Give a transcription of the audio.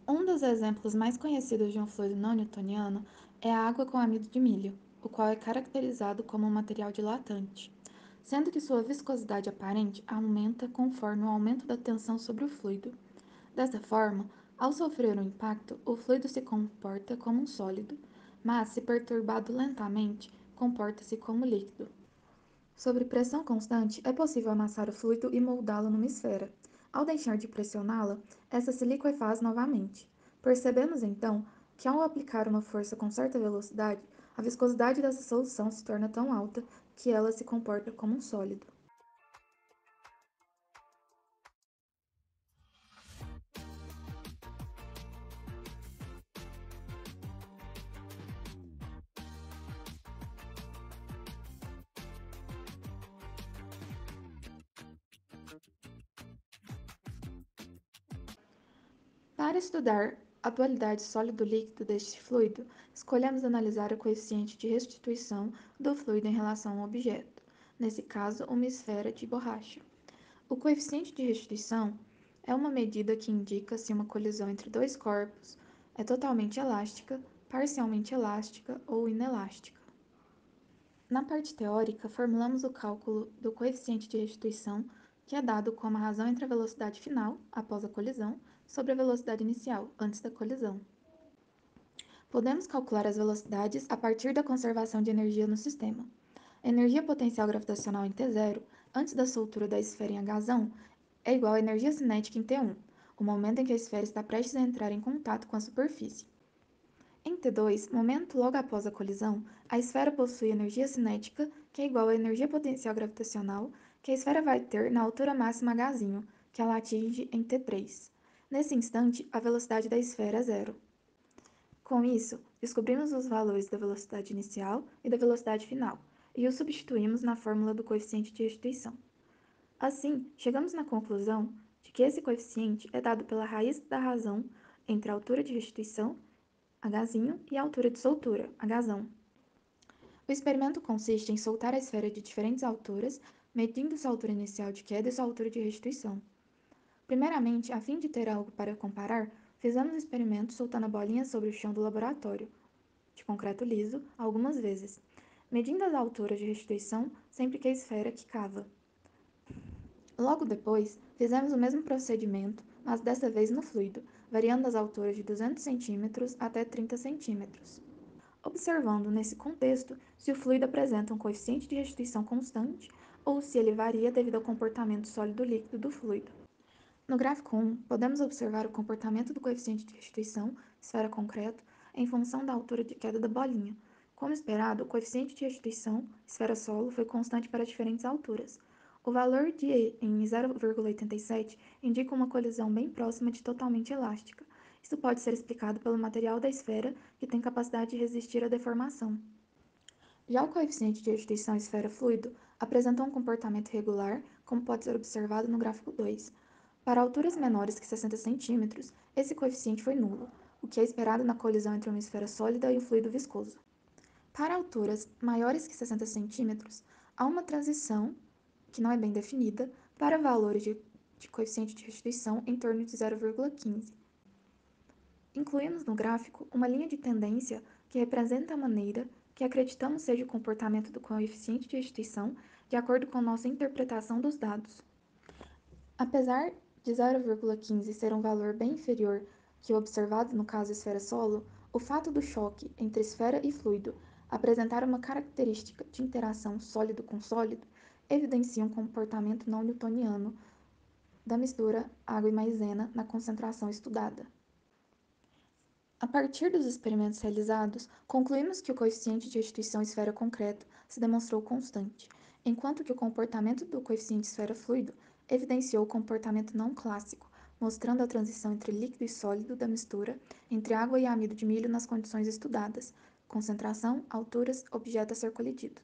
Um dos exemplos mais conhecidos de um fluido não newtoniano é a água com amido de milho, o qual é caracterizado como um material dilatante, sendo que sua viscosidade aparente aumenta conforme o aumento da tensão sobre o fluido. Dessa forma, ao sofrer um impacto, o fluido se comporta como um sólido, mas, se perturbado lentamente, comporta-se como líquido. Sob pressão constante, é possível amassar o fluido e moldá-lo numa esfera. Ao deixar de pressioná-la, essa se liquefaz novamente. Percebemos então que, ao aplicar uma força com certa velocidade, a viscosidade dessa solução se torna tão alta que ela se comporta como um sólido. Para estudar a dualidade sólido-líquido deste fluido, escolhemos analisar o coeficiente de restituição do fluido em relação ao objeto, nesse caso, uma esfera de borracha. O coeficiente de restituição é uma medida que indica se uma colisão entre dois corpos é totalmente elástica, parcialmente elástica ou inelástica. Na parte teórica, formulamos o cálculo do coeficiente de restituição, que é dado como a razão entre a velocidade final, após a colisão, sobre a velocidade inicial, antes da colisão. Podemos calcular as velocidades a partir da conservação de energia no sistema. A energia potencial gravitacional em T0, antes da soltura da esfera em H, é igual à energia cinética em T1, o momento em que a esfera está prestes a entrar em contato com a superfície. Em T2, momento logo após a colisão, a esfera possui energia cinética, que é igual à energia potencial gravitacional que a esfera vai ter na altura máxima h, que ela atinge em T3. Nesse instante, a velocidade da esfera é zero. Com isso, descobrimos os valores da velocidade inicial e da velocidade final, e os substituímos na fórmula do coeficiente de restituição. Assim, chegamos na conclusão de que esse coeficiente é dado pela raiz da razão entre a altura de restituição, h, e a altura de soltura, h. O experimento consiste em soltar a esfera de diferentes alturas, medindo sua altura inicial de queda e sua altura de restituição. Primeiramente, a fim de ter algo para comparar, fizemos o experimento soltando a bolinha sobre o chão do laboratório, de concreto liso, algumas vezes, medindo as alturas de restituição sempre que a esfera quicava. Logo depois, fizemos o mesmo procedimento, mas dessa vez no fluido, variando as alturas de 200 cm até 30 cm, observando nesse contexto se o fluido apresenta um coeficiente de restituição constante ou se ele varia devido ao comportamento sólido-líquido do fluido. No gráfico 1, podemos observar o comportamento do coeficiente de restituição, esfera concreto, em função da altura de queda da bolinha. Como esperado, o coeficiente de restituição, esfera solo, foi constante para diferentes alturas. O valor de E em 0,87 indica uma colisão bem próxima de totalmente elástica. Isso pode ser explicado pelo material da esfera, que tem capacidade de resistir à deformação. Já o coeficiente de restituição esfera-fluido apresentou um comportamento irregular, como pode ser observado no gráfico 2. Para alturas menores que 60 cm, esse coeficiente foi nulo, o que é esperado na colisão entre uma esfera sólida e um fluido viscoso. Para alturas maiores que 60 cm, há uma transição, que não é bem definida, para valores de coeficiente de restituição em torno de 0,15. Incluímos no gráfico uma linha de tendência que representa a maneira que acreditamos seja o comportamento do coeficiente de restituição de acordo com nossa interpretação dos dados. Apesar de 0,15 ser um valor bem inferior que o observado no caso esfera-solo, o fato do choque entre esfera e fluido apresentar uma característica de interação sólido com sólido evidencia um comportamento não newtoniano da mistura água e maisena na concentração estudada. A partir dos experimentos realizados, concluímos que o coeficiente de restituição esfera concreto se demonstrou constante, enquanto que o comportamento do coeficiente esfera-fluido evidenciou o comportamento não clássico, mostrando a transição entre líquido e sólido da mistura entre água e amido de milho nas condições estudadas: concentração, alturas, objeto a ser colidido.